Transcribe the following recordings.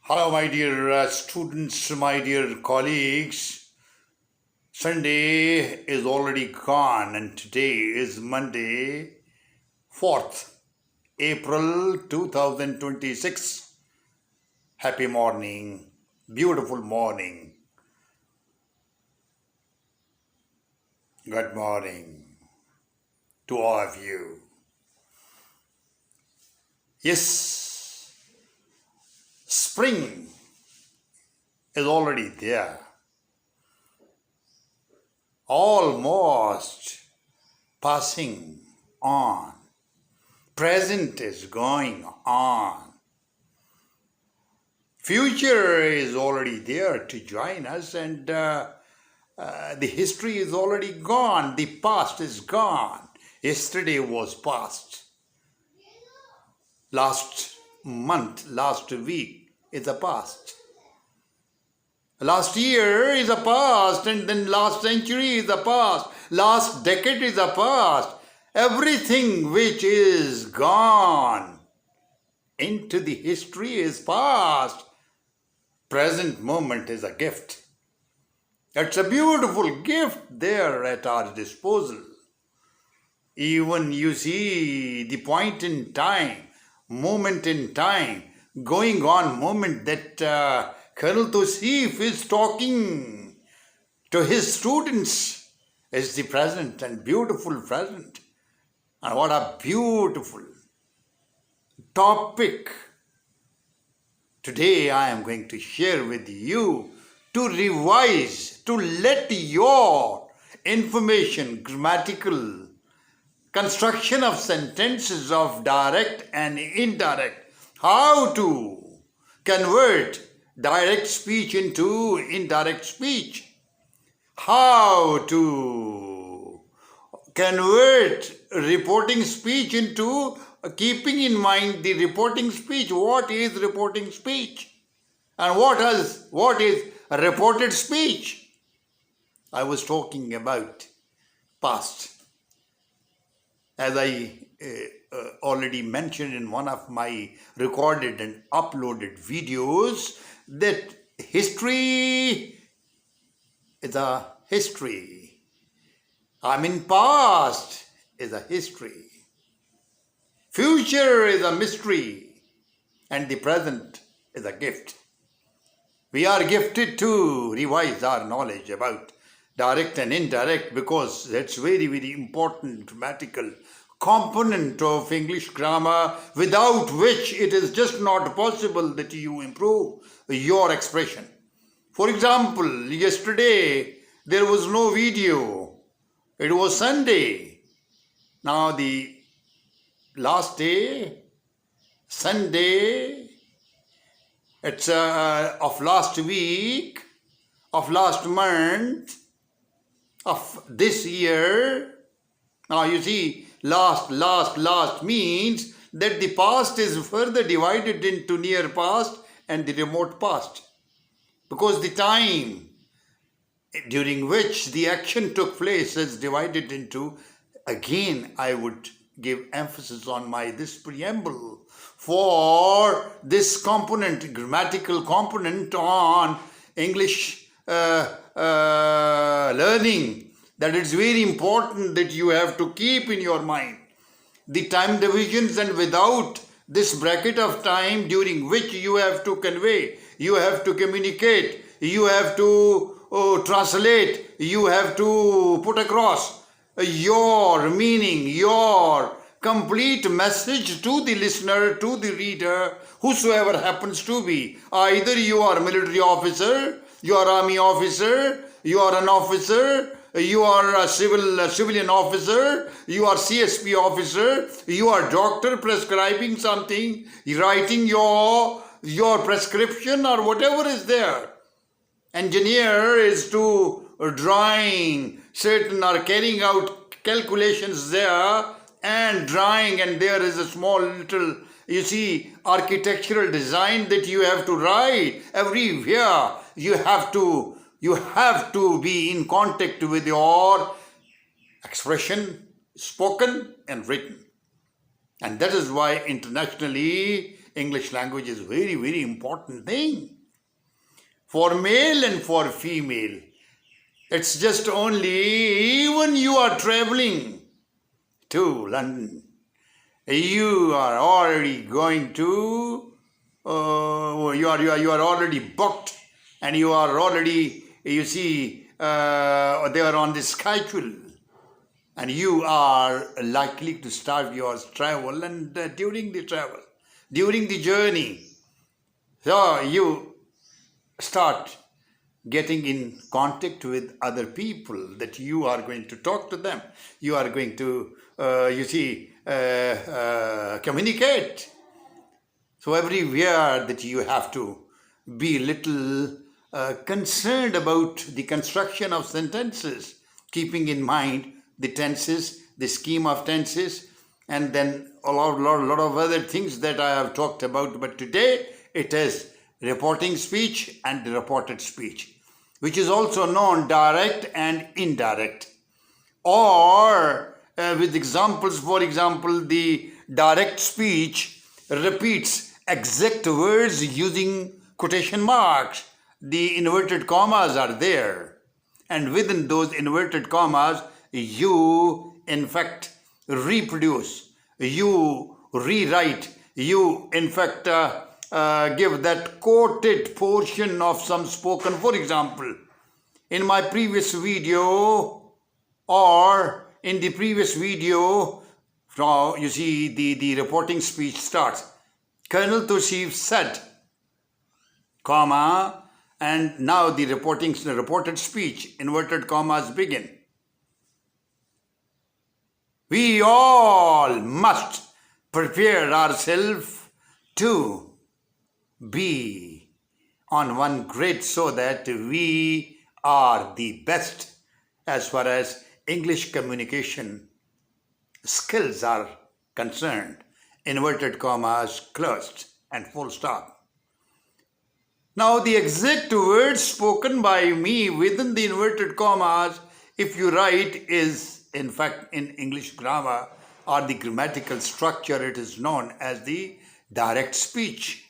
Hello, my dear students, my dear colleagues. Sunday is already gone, and today is Monday, 4th April 2026. Happy morning, beautiful morning. Good morning to all of you. Yes, spring is already there. Almost passing on. Present is going on. Future is already there to join us, and the history is already gone. The past is gone. Yesterday was past. Last month, last week is the past. Last year is a past, and then last century is a past. Last decade is a past. Everything which is gone into the history is past. Present moment is a gift. It's a beautiful gift there at our disposal. Even you see the point in time, moment in time, going on moment that Colonel Tosif is talking to his students is the present and beautiful present. And what a beautiful topic today I am going to share with you to revise, to let your information, grammatical, construction of sentences of direct and indirect, how to convert direct speech into indirect speech, how to convert reporting speech into keeping in mind the reporting speech. What is reporting speech? And what is reported speech? I was talking about past. As I already mentioned in one of my recorded and uploaded videos, that history is a history. I mean, past is a history. Future is a mystery. And the present is a gift. We are gifted to revise our knowledge about direct and indirect because that's very, very important grammatical component of English grammar, without which it is just not possible that you improve your expression. For example, yesterday there was no video. It was Sunday. Now the last day, Sunday, it's of last week, of last month, of this year. Now you see, last means that the past is further divided into near past and the remote past. Because the time during which the action took place is divided into, again, I would give emphasis on this preamble for this component, grammatical component on English learning, that it's very important that you have to keep in your mind the time divisions, and without this bracket of time during which you have to convey, you have to communicate, you have to translate, you have to put across your meaning, your complete message to the listener, to the reader, whosoever happens to be. Either you are a military officer, you are army officer, you are an officer, you are a civilian officer, you are CSP officer, you are doctor prescribing something, writing your prescription or whatever is there. Engineer is to drawing certain or carrying out calculations there and drawing, and there is a small little, you see, architectural design that you have to write. Everywhere you have to be in contact with your expression, spoken and written. And that is why internationally English language is very, very important thing. For male and for female, it's just only even you are traveling to London, you are already going to, you are already booked, and you are already, you see, they are on the schedule, and you are likely to start your travel, and during the journey, so you start getting in contact with other people that you are going to talk to them. You are going to, communicate. So everywhere that you have to be little concerned about the construction of sentences, keeping in mind the tenses, the scheme of tenses, and then a lot of other things that I have talked about. But today it is reporting speech and reported speech, which is also known direct and indirect. Or with examples, for example, the direct speech repeats exact words using quotation marks. The inverted commas are there, and within those inverted commas, you in fact reproduce, you rewrite, you in fact give that quoted portion of some spoken. For example, in my previous video, or in the previous video, you see the reporting speech starts. Colonel Tosif said, comma, and now the reported speech, inverted commas begin. We all must prepare ourselves to be on one grade so that we are the best as far as English communication skills are concerned. Inverted commas closed and full stop. Now the exact words spoken by me within the inverted commas, if you write, is in fact in English grammar or the grammatical structure, it is known as the direct speech.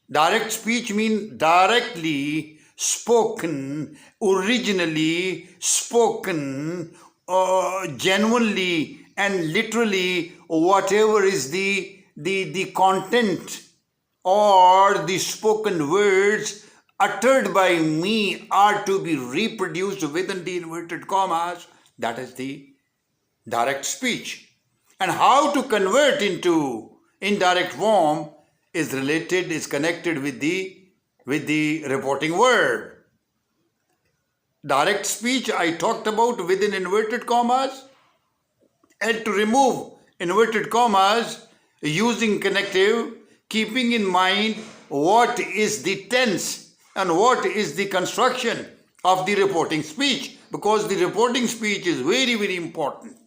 Direct speech means directly spoken, originally spoken, genuinely and literally, whatever is the content or the spoken words uttered by me are to be reproduced within the inverted commas. That is the direct speech. And how to convert into indirect form is connected with the reporting verb. Direct speech I talked about within inverted commas, and to remove inverted commas using connective, keeping in mind what is the tense and what is the construction of the reporting speech, because the reporting speech is very, very important.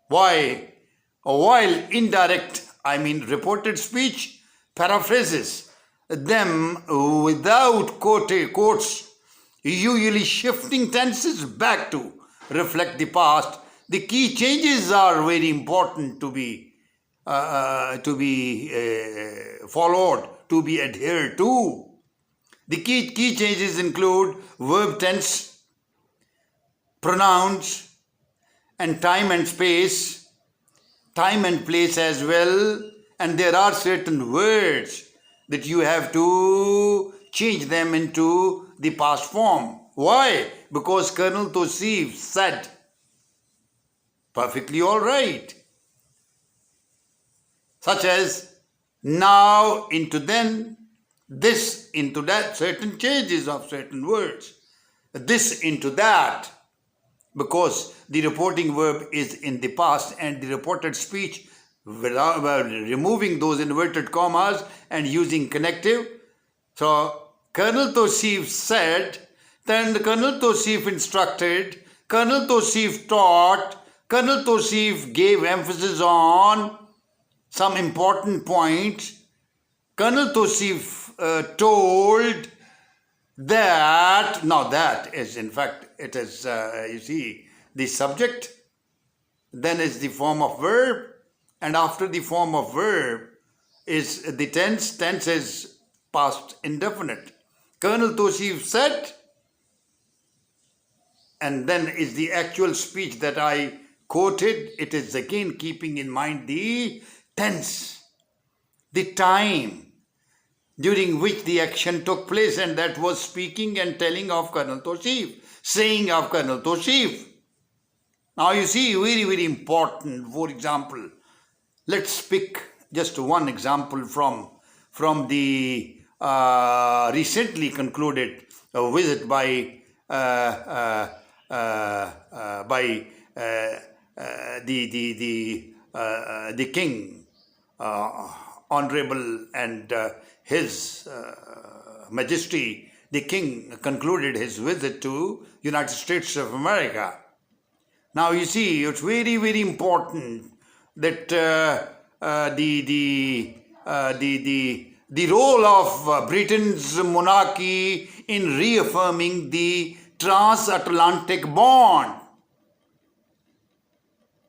Why? While indirect, I mean reported speech, paraphrases them without quotes, usually shifting tenses back to reflect the past. The key changes are very important to be followed, to be adhered to. The key changes include verb tense, pronouns, and time and space, time and place as well. And there are certain words that you have to change them into the past form. Why? Because Colonel Tosif said, perfectly all right. Such as now into then, this into that, certain changes of certain words, this into that, because the reporting verb is in the past and the reported speech, removing those inverted commas and using connective. So Colonel Tosif said, then Colonel Tosif instructed, Colonel Tosif taught, Colonel Tosif gave emphasis on some important points. Colonel Tosif told that, now that is in fact, it is, you see, the subject, then is the form of verb, and after the form of verb, is the tense. Tense is past indefinite. Colonel Tosif said, and then is the actual speech that I quoted. It is again keeping in mind the tense, the time during which the action took place, and that was speaking and telling of Colonel Tosif, saying of Colonel Tosif. Now you see, very, very important. For example, let's pick just one example from the recently concluded visit by the king, honorable, and his Majesty, the king, concluded his visit to United States of America. Now you see, it's very, very important that the role of Britain's monarchy in reaffirming the transatlantic bond.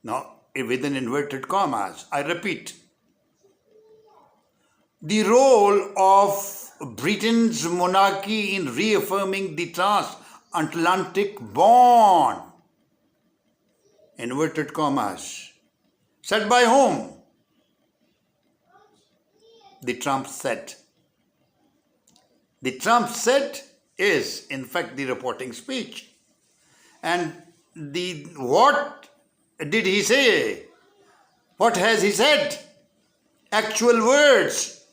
Now, within inverted commas, I repeat, the role of Britain's monarchy in reaffirming the transatlantic bond. Inverted commas. Said by whom? The Trump said. The Trump said is, in fact, the reporting speech. And what did he say? What has he said? Actual words.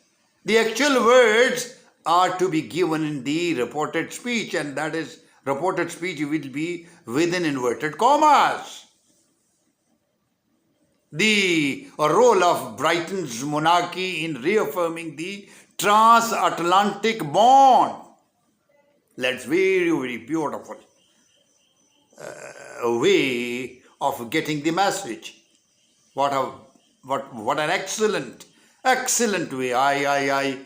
The actual words are to be given in the reported speech, and that is, reported speech will be within inverted commas. The role of Britain's monarchy in reaffirming the transatlantic bond. That's very, very beautiful way of getting the message. What an excellent way. I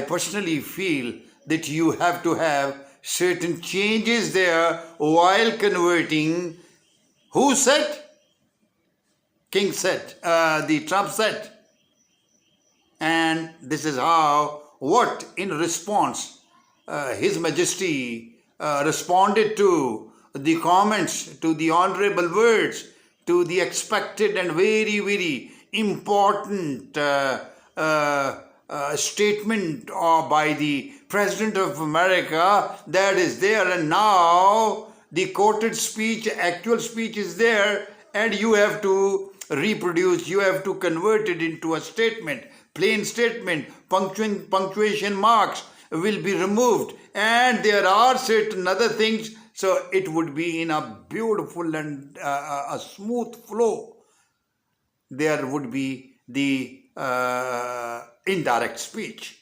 personally feel that you have to have certain changes there while converting. Who said? King said, the Trump said. And this is how, what in response, His Majesty responded to the comments, to the honorable words, to the expected and very, very important statement by the President of America that is there. And now the quoted speech, actual speech is there, and you have to reproduce, you have to convert it into a statement, plain statement. Punctuation marks will be removed, and there are certain other things, so it would be in a beautiful and a smooth flow. There would be the indirect speech.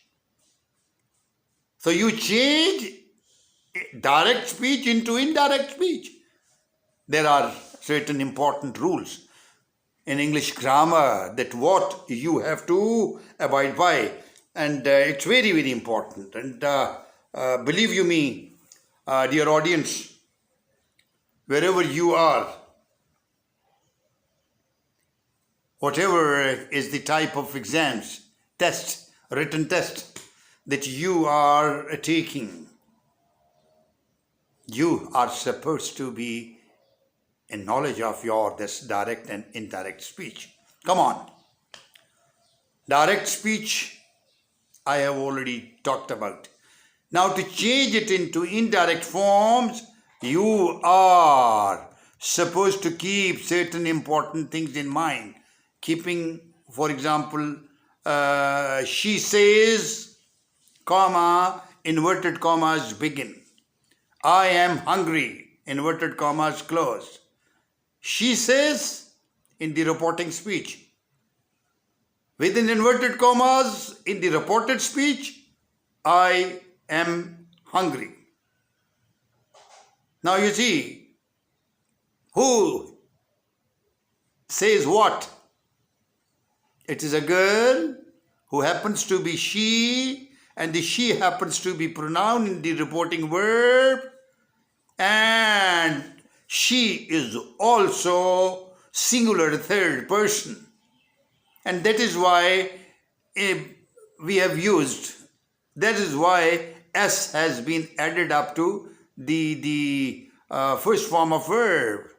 So you change direct speech into indirect speech. There are certain important rules in English grammar that what you have to abide by, and it's very, very important. And believe you me, dear audience, wherever you are, whatever is the type of exams, test, written test that you are taking, you are supposed to be in knowledge of this direct and indirect speech. Come on. Direct speech, I have already talked about. Now to change it into indirect forms, you are supposed to keep certain important things in mind. Keeping, for example, she says, comma, inverted commas begin. I am hungry, inverted commas close. She says in the reporting speech. Within inverted commas, in the reported speech, I am hungry. Now you see, who says what? It is a girl who happens to be she, and the she happens to be pronoun in the reporting verb, and she is also singular third person. And that is why we have used. That is why S has been added up to the first form of verb,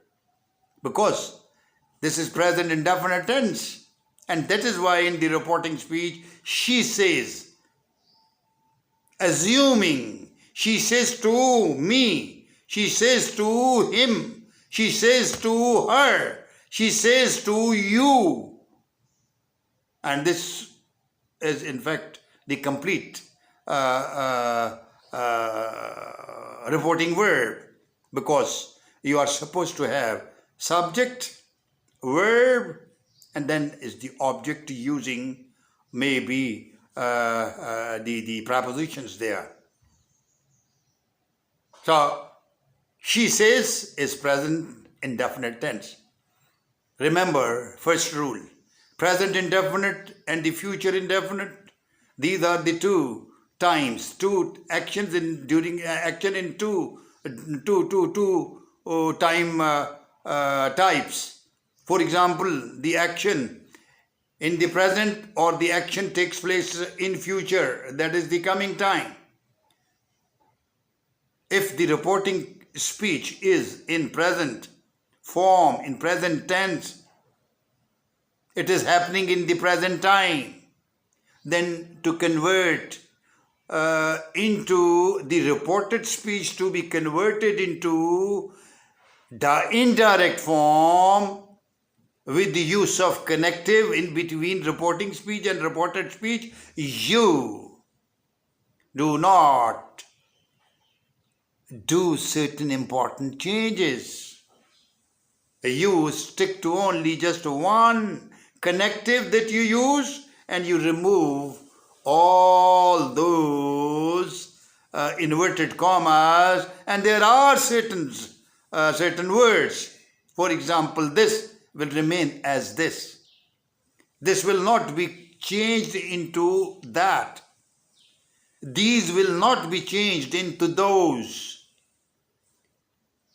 because this is present indefinite tense. And that is why in the reporting speech, she says, assuming, she says to me, she says to him, she says to her, she says to you. And this is in fact the complete reporting verb, because you are supposed to have subject, verb, and then is the object using maybe the prepositions there. So she says is present indefinite tense. Remember, first rule, present indefinite and the future indefinite, these are the two times, two actions in during action in two time types. For example, the action in the present or the action takes place in future, that is the coming time. If the reporting speech is in present form, in present tense, it is happening in the present time, then to convert into the reported speech to be converted into the indirect form with the use of connective in between reporting speech and reported speech, you do not do certain important changes. You stick to only just one connective that you use, and you remove all those inverted commas, and there are certain words. For example, this will remain as this. This will not be changed into that. These will not be changed into those.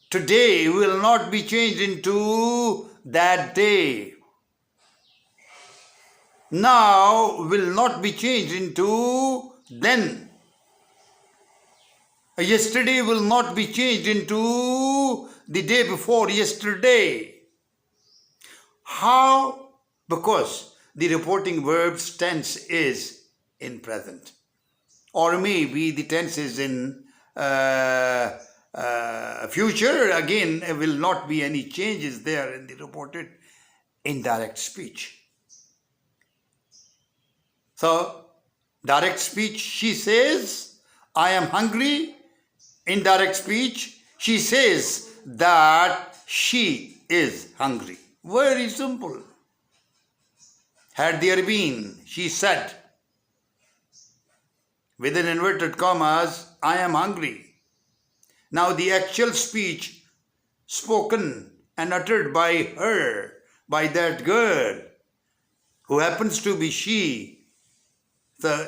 Today will not be changed into that day. Now will not be changed into then. Yesterday will not be changed into the day before yesterday. How? Because the reporting verb's tense is in present. Or maybe the tense is in future. Again, there will not be any changes there in the reported indirect speech. So, direct speech, she says, I am hungry. Indirect speech, she says that she is hungry. Very simple. Had there been, she said, within inverted commas, I am hungry. Now the actual speech spoken and uttered by her, by that girl, who happens to be she,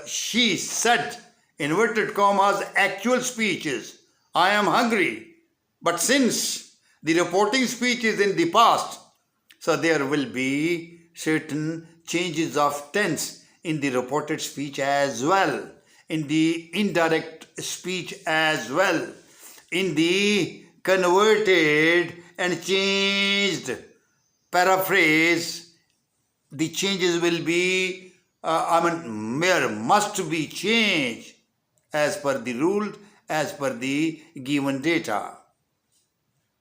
she said, inverted commas, actual speech is, I am hungry. But since the reporting speech is in the past, so there will be certain changes of tense in the reported speech as well, in the indirect speech as well, in the converted and changed paraphrase. The changes will be, must be changed as per the rule, as per the given data.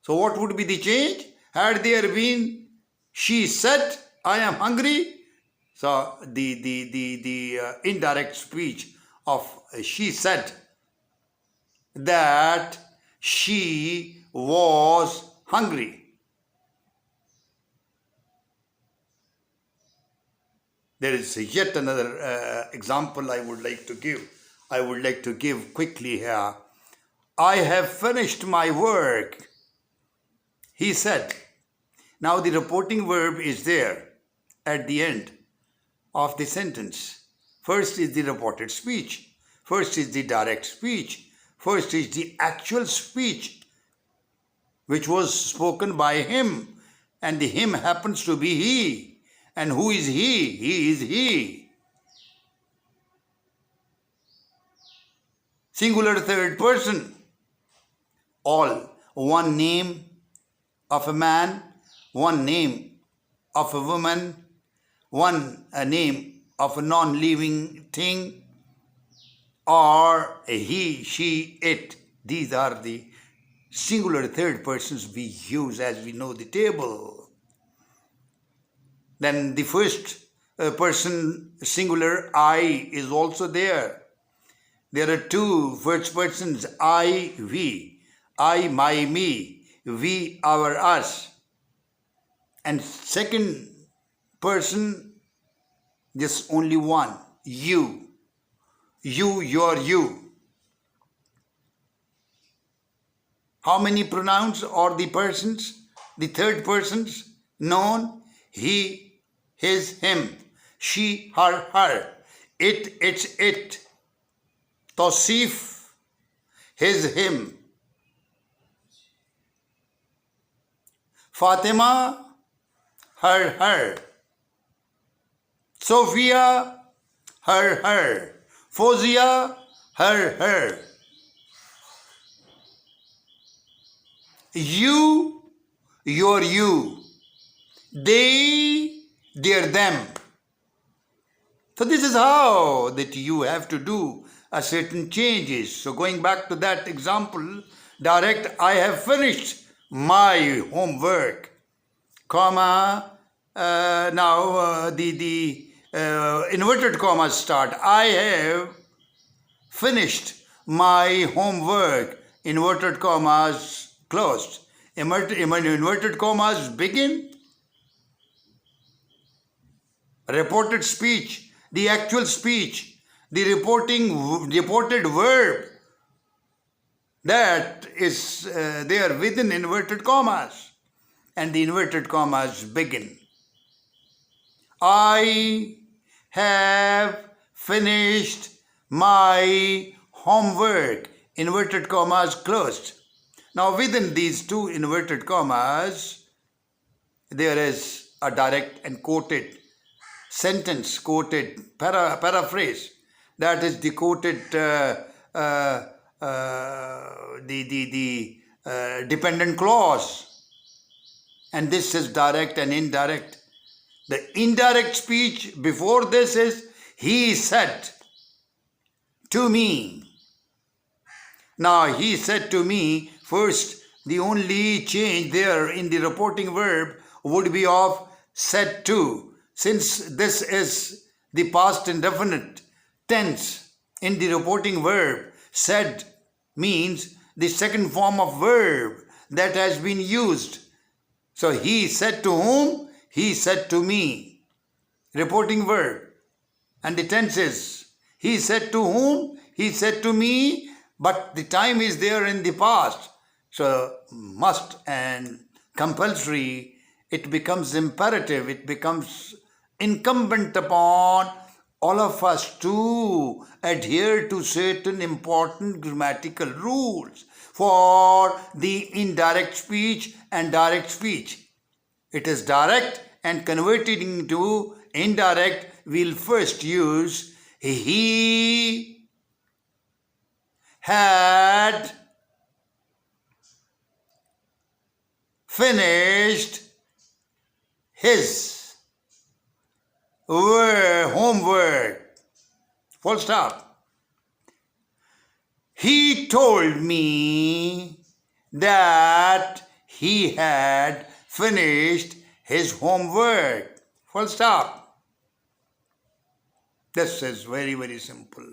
So what would be the change? Had there been, she said, I am hungry. So the indirect speech of she said that she was hungry. There is yet another example I would like to give. I would like to give quickly here. I have finished my work, he said. Now the reporting verb is there at the end of the sentence. First is the reported speech. First is the direct speech. First is the actual speech which was spoken by him, and the him happens to be he. And who is he? He is he. singular third person. All. One name of a man, one name of a woman, one name of a non-living thing, or a he, she, it. These are the singular third persons we use as we know the table. Then the first person singular I is also there. There are two first persons, I, we. I, my, me. We, our, us. And second person, just only one, you. You, your, you. How many pronouns or the persons? The third persons known, he, his, him, she, her, her, it, its, it, Tosif, his, him, Fatima, her, her, Sophia, her, her, Fozia, her, her, you, your, you, they, their, them. So this is how that you have to do a certain changes. So going back to that example, direct, I have finished my homework, comma, now the inverted commas start. I have finished my homework, inverted commas closed. Inverted commas begin. Reported speech, the actual speech, the reported verb, that is there within inverted commas, and the inverted commas begin. I have finished my homework, inverted commas closed. Now within these two inverted commas, there is a direct and quoted sentence, quoted paraphrase, that is the quoted dependent clause, and this is direct and indirect. The indirect speech before this is he said to me. Now he said to me, first the only change there in the reporting verb would be of said to. Since this is the past indefinite tense in the reporting verb, said means the second form of verb that has been used. So he said to whom? He said to me. Reporting verb. And the tense is he said to whom? He said to me, but the time is there in the past. So must and compulsory, it becomes imperative, it becomes incumbent upon all of us to adhere to certain important grammatical rules for the indirect speech and direct speech. It is direct and converted into indirect, we'll first use he had finished his homework. Full stop. He told me that he had finished his homework. Full stop. This is very, very simple.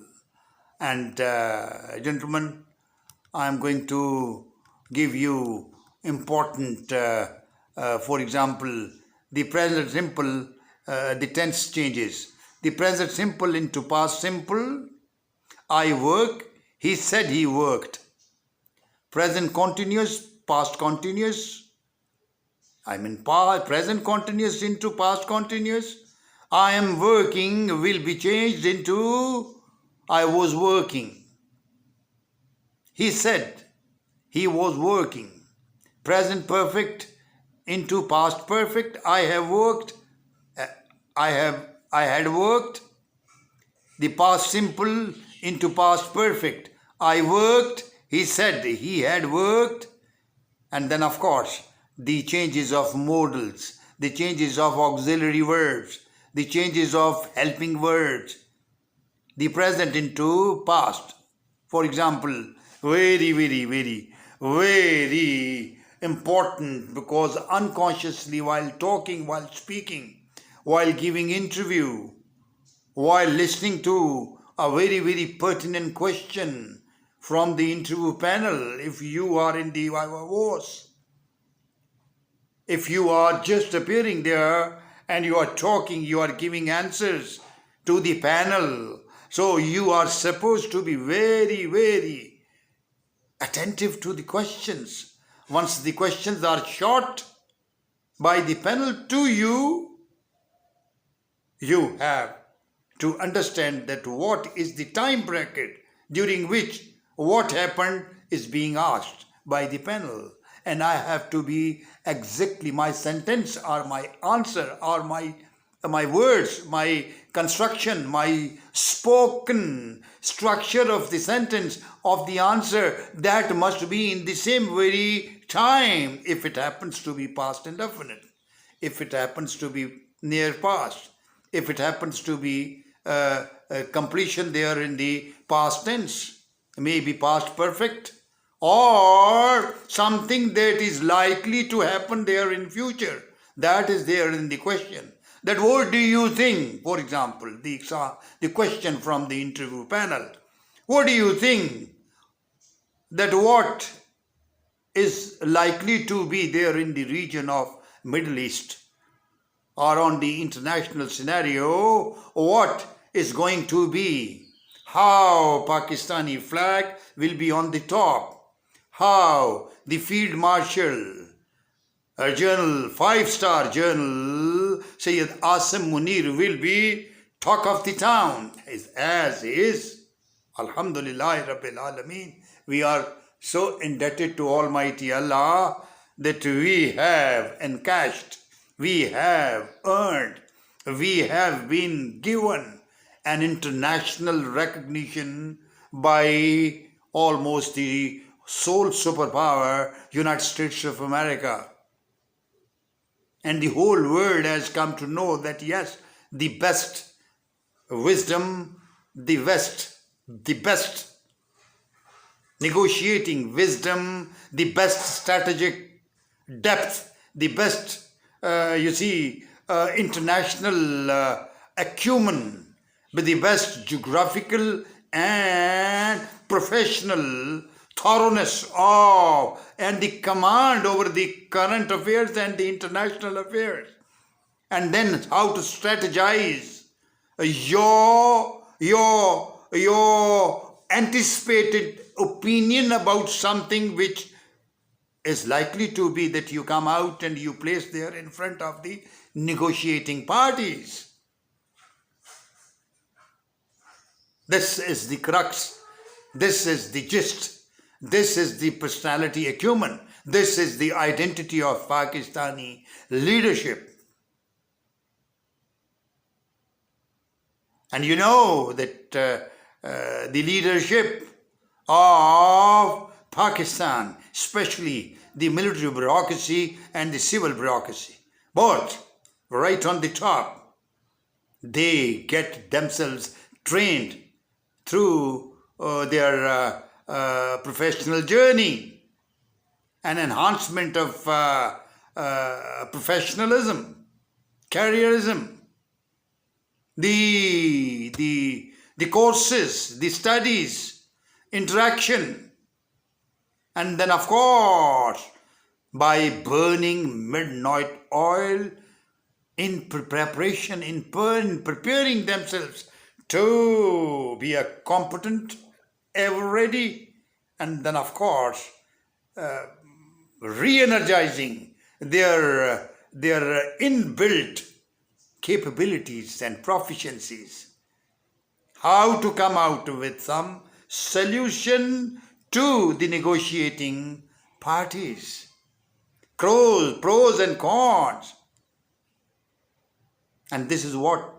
And gentlemen, I am going to give you important, for example, the present simple, the tense changes. The present simple into past simple. I work. He said he worked. Present continuous, past continuous. I mean present continuous into past continuous. I am working will be changed into I was working. He said he was working. Present perfect into past perfect. I have worked. I had worked. The past simple into past perfect. I worked, he said he had worked, and then of course the changes of modals, the changes of auxiliary verbs, the changes of helping words, the present into past. For example, very important, because unconsciously, while talking, while speaking, while giving interview, while listening to a very pertinent question from the interview panel, if you are in the voice, if you are just appearing there and you are talking, you are giving answers to the panel, so you are supposed to be very attentive to the questions. Once the questions are shot by the panel to you, you have to understand that what is the time bracket during which what happened is being asked by the panel. And I have to be exactly my sentence or my answer or my words, my construction, my spoken structure of the sentence, of the answer, that must be in the same very time, if it happens to be past indefinite, if it happens to be near past, if it happens to be completion there in the past tense, maybe past perfect, or something that is likely to happen there in future, that is there in the question. That what do you think? For example, the question from the interview panel, what do you think that what is likely to be there in the region of Middle East, or on the international scenario, what is going to be? How Pakistani flag will be on the top? How the Field Marshal, a journal, 5-star journal, Sayyid Asim Munir will be talk of the town, as is. Alhamdulillah Rabbil Alameen. We are so indebted to Almighty Allah that we have encashed, we have earned, we have been given an international recognition by almost the sole superpower, United States of America. And the whole world has come to know that yes, the best wisdom, the best negotiating wisdom, the best strategic depth, the best, international acumen, with the best geographical and professional thoroughness of and the command over the current affairs and the international affairs, and then how to strategize your anticipated opinion about something which is likely to be that you come out and you place there in front of the negotiating parties. This is the crux, this is the gist, this is the personality acumen, this is the identity of Pakistani leadership. And you know that the leadership of Pakistan, especially the military bureaucracy and the civil bureaucracy, both right on the top, they get themselves trained through their professional journey, an enhancement of professionalism, careerism, the courses, the studies, interaction, and then of course by burning midnight oil in preparation, in preparing themselves to be a competent, ever ready, and then of course re-energizing their inbuilt capabilities and proficiencies. How to come out with some solution to the negotiating parties. Pros and cons. And this is what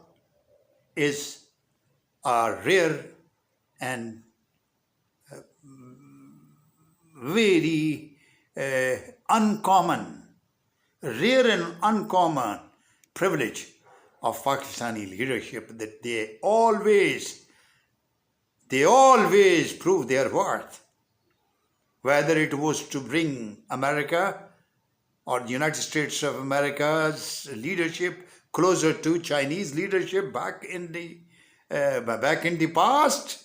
is a rare and very uncommon, rare and uncommon privilege of Pakistani leadership that they always prove their worth. Whether it was to bring America or the United States of America's leadership closer to Chinese leadership back in the past,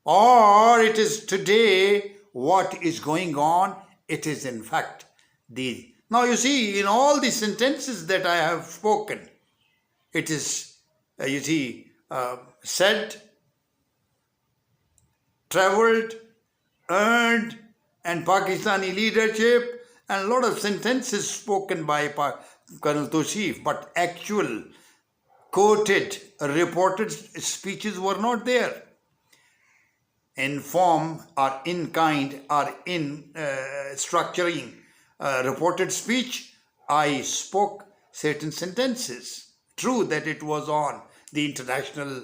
or it is today what is going on. It is in fact the, now you see, in all the sentences that I have spoken, it is said, traveled, earned, and Pakistani leadership, and a lot of sentences spoken by Colonel Toshif, but actual quoted, reported speeches were not there. In form or in kind or in structuring reported speech, I spoke certain sentences. True that it was on the international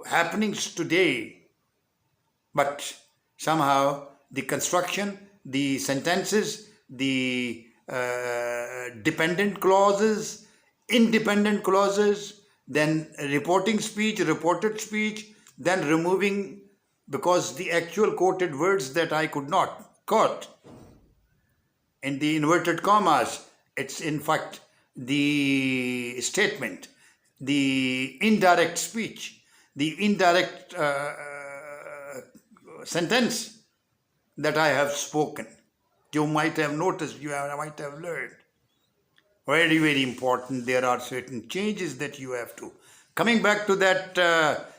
happenings today, but somehow the construction, the sentences, the dependent clauses, independent clauses, then reporting speech, reported speech, then removing, because the actual quoted words that I could not quote in the inverted commas, it's in fact the statement, the indirect speech, the indirect sentence that I have spoken. You might have noticed, you might have learned. Very, very important. There are certain changes that you have to. Coming back to that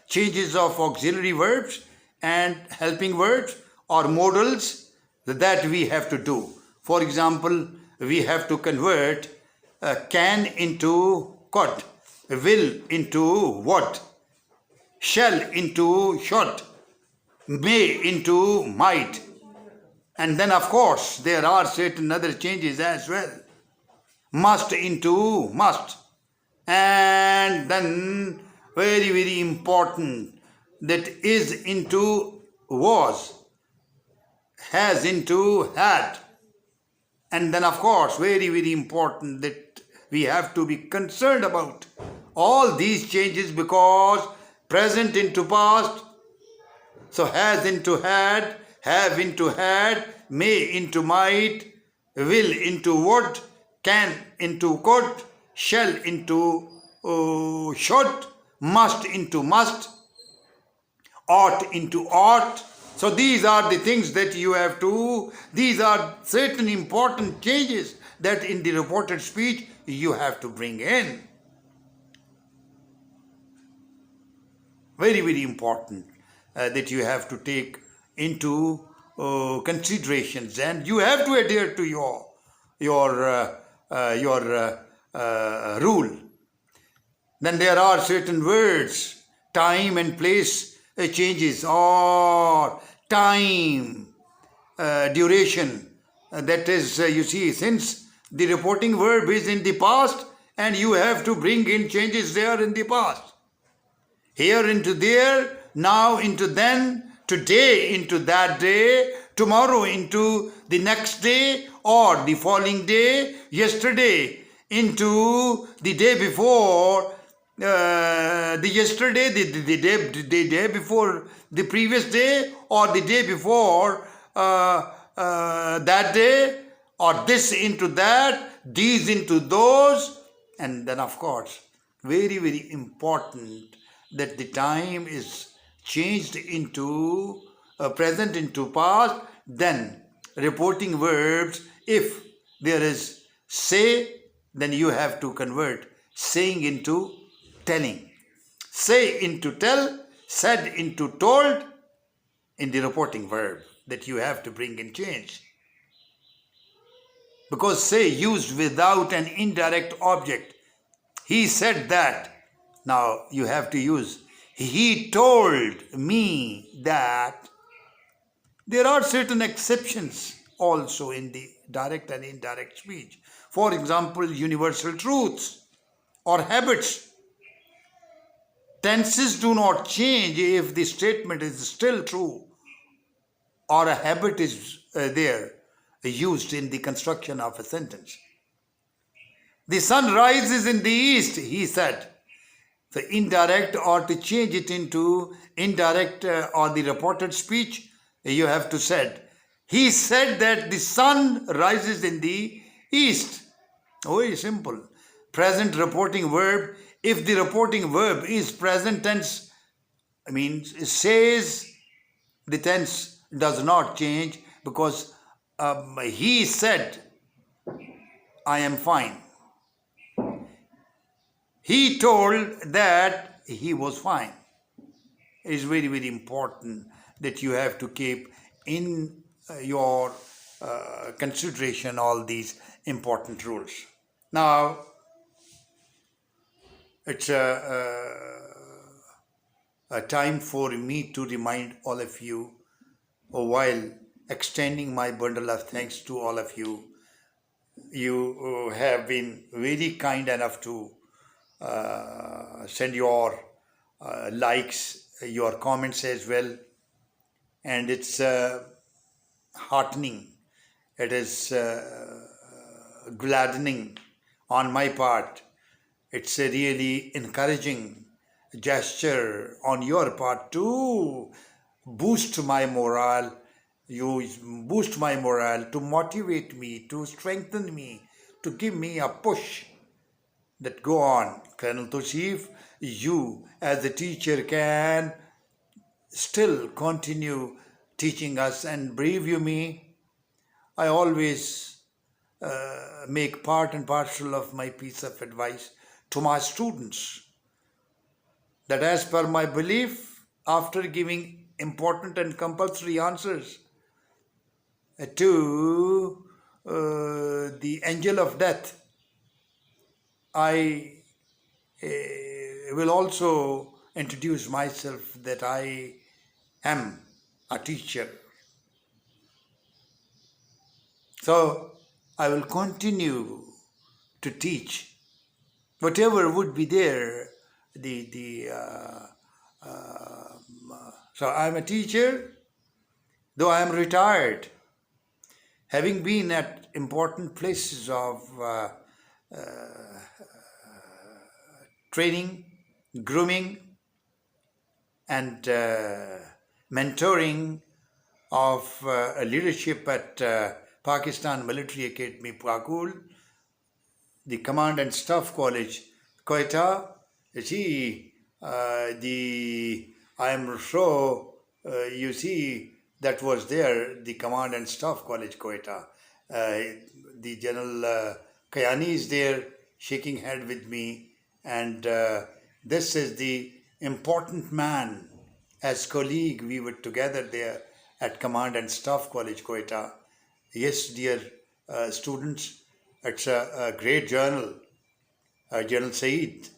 changes of auxiliary verbs and helping verbs or modals that we have to do. For example, we have to convert can into could, will into would, shall into should, may into might. And then of course there are certain other changes as well. Must into must. And then very, very important, that is into was, has into had. And then of course very, very important that we have to be concerned about all these changes, because present into past, so has into had, have into had, may into might, will into would, can into could, shall into should, must into must, ought into ought. So these are the things that you have to, these are certain important changes that in the reported speech you have to bring in. Very, very important that you have to take into considerations, and you have to adhere to your rule. Then there are certain words, time and place changes, or time, duration. That is, you see, since the reporting verb is in the past, and you have to bring in changes there in the past. Here into there, now into then, today into that day, tomorrow into the next day or the following day, yesterday into the day before, the yesterday, the day before the previous day, or the day before that day, or this into that, these into those. And then of course, very, very important that the time is changed into present into past. Then reporting verbs, if there is say, then you have to convert saying into telling, say into tell, said into told, in the reporting verb that you have to bring in change. Because say used without an indirect object, he said that. Now you have to use he told me that. There are certain exceptions also in the direct and indirect speech. For example, universal truths or habits. Tenses do not change if the statement is still true or a habit is there used in the construction of a sentence. The sun rises in the east, he said. The indirect, or to change it into indirect or the reported speech, you have to said. He said that the sun rises in the east. Very simple. Present reporting verb. If the reporting verb is present tense, means it says, the tense does not change because he said, I am fine. He told that he was fine. It is very, very important that you have to keep in your consideration all these important rules. Now, it's a time for me to remind all of you, while extending my bundle of thanks to all of you. You have been very kind enough to send your likes, your comments as well, and it's heartening. It is gladdening on my part. It's a really encouraging gesture on your part to boost my morale. You boost my morale, to motivate me, to strengthen me, to give me a push that go on. Colonel Toshif, you as a teacher can still continue teaching us and brave you me. I always make part and parcel of my piece of advice to my students that as per my belief, after giving important and compulsory answers to the angel of death, I will also introduce myself that I am a teacher. So I will continue to teach whatever would be there. So I'm a teacher, though I am retired, having been at important places of training, grooming, and mentoring of leadership at Pakistan Military Academy, Pakul, the Command and Staff College, Quetta. You see, I am so, you see, that was there, the Command and Staff College, Quetta. The General Kayani is there, shaking hand with me, and this is the important man. As colleague, we were together there at Command and Staff College, Quetta. Yes, dear students, it's a great journal. General Saeed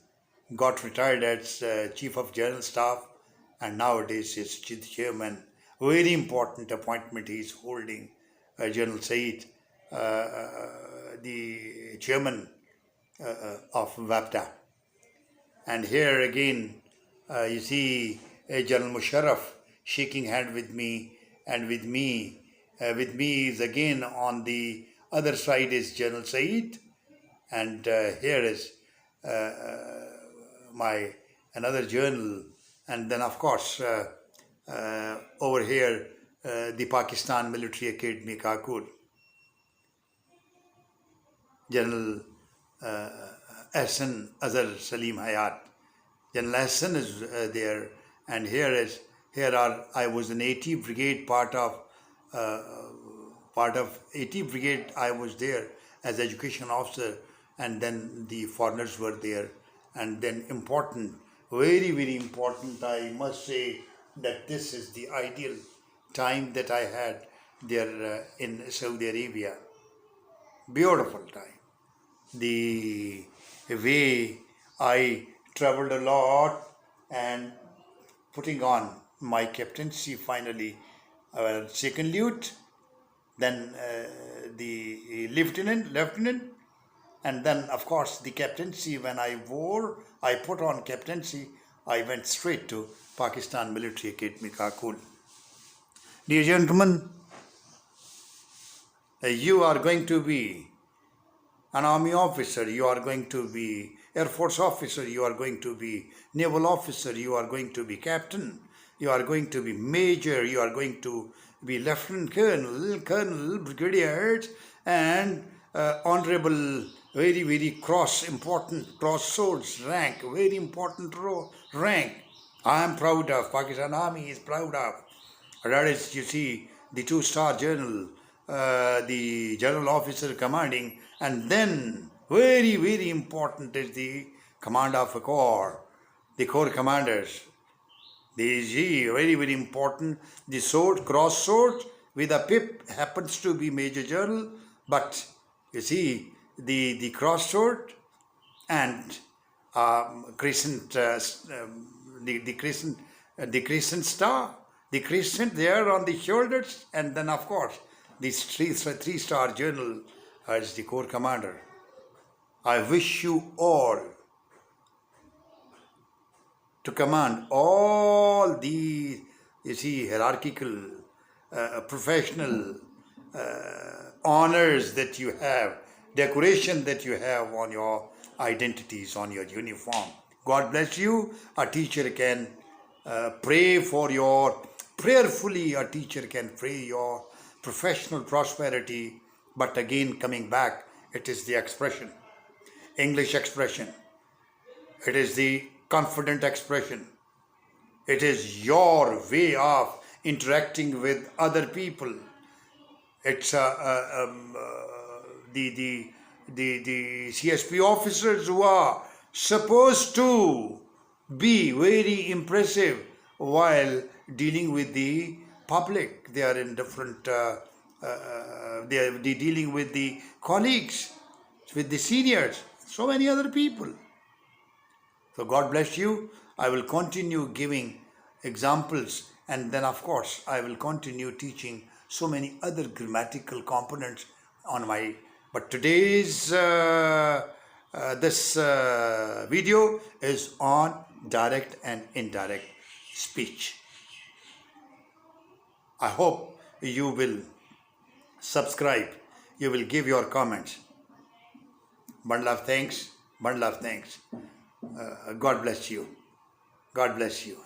got retired as Chief of General Staff, and nowadays is chairman. Very important appointment he is holding. General Saeed, the chairman of WAPDA. And here again, you see General Musharraf shaking hand with me, and with me is again on the other side is General Saeed, and here is my another journal, and then of course over here the Pakistan Military Academy, Kakur, General Ahsan Azhar Salim Hayat. General Ahsan is there, and here I was in 80 Brigade, part of 80 Brigade. I was there as education officer, and then the foreigners were there, and then important, very, very important, I must say that this is the ideal time that I had there in Saudi Arabia. Beautiful time. The way I traveled a lot and putting on my captaincy finally, second lieutenant, then the lieutenant, and then of course the captaincy. When I put on captaincy, I went straight to Pakistan Military Academy, Kakul. Dear gentlemen, you are going to be an army officer, you are going to be air force officer, you are going to be naval officer, you are going to be captain, you are going to be major, you are going to be lieutenant colonel, brigadiers, and honorable, very important cross swords rank, very important rank. I am proud of, Pakistan Army is proud of. That is, you see, the two-star general, the general officer commanding, and then very important is the command of a corps, the corps commanders. These very important. The sword, cross sword with a pip happens to be major general, but you see the cross sword and crescent, the crescent, the crescent star, the crescent there on the shoulders, and then of course this three-star general as the corps commander. I wish you all to command all the, you see, hierarchical, professional honors that you have, decoration that you have on your identities, on your uniform. God bless you. A teacher can pray for your, prayerfully a teacher can pray your professional prosperity, but again coming back, it is the expression, English expression. It is the confident expression. It is your way of interacting with other people. It's the CSP officers who are supposed to be very impressive while dealing with the public. They are in different, they are dealing with the colleagues, with the seniors, so many other people. So God bless you. I will continue giving examples, and then of course I will continue teaching so many other grammatical components on my, but today's this video is on direct and indirect speech. I hope you will subscribe, you will give your comments. Bundle of thanks, bundle of thanks. God bless you. God bless you.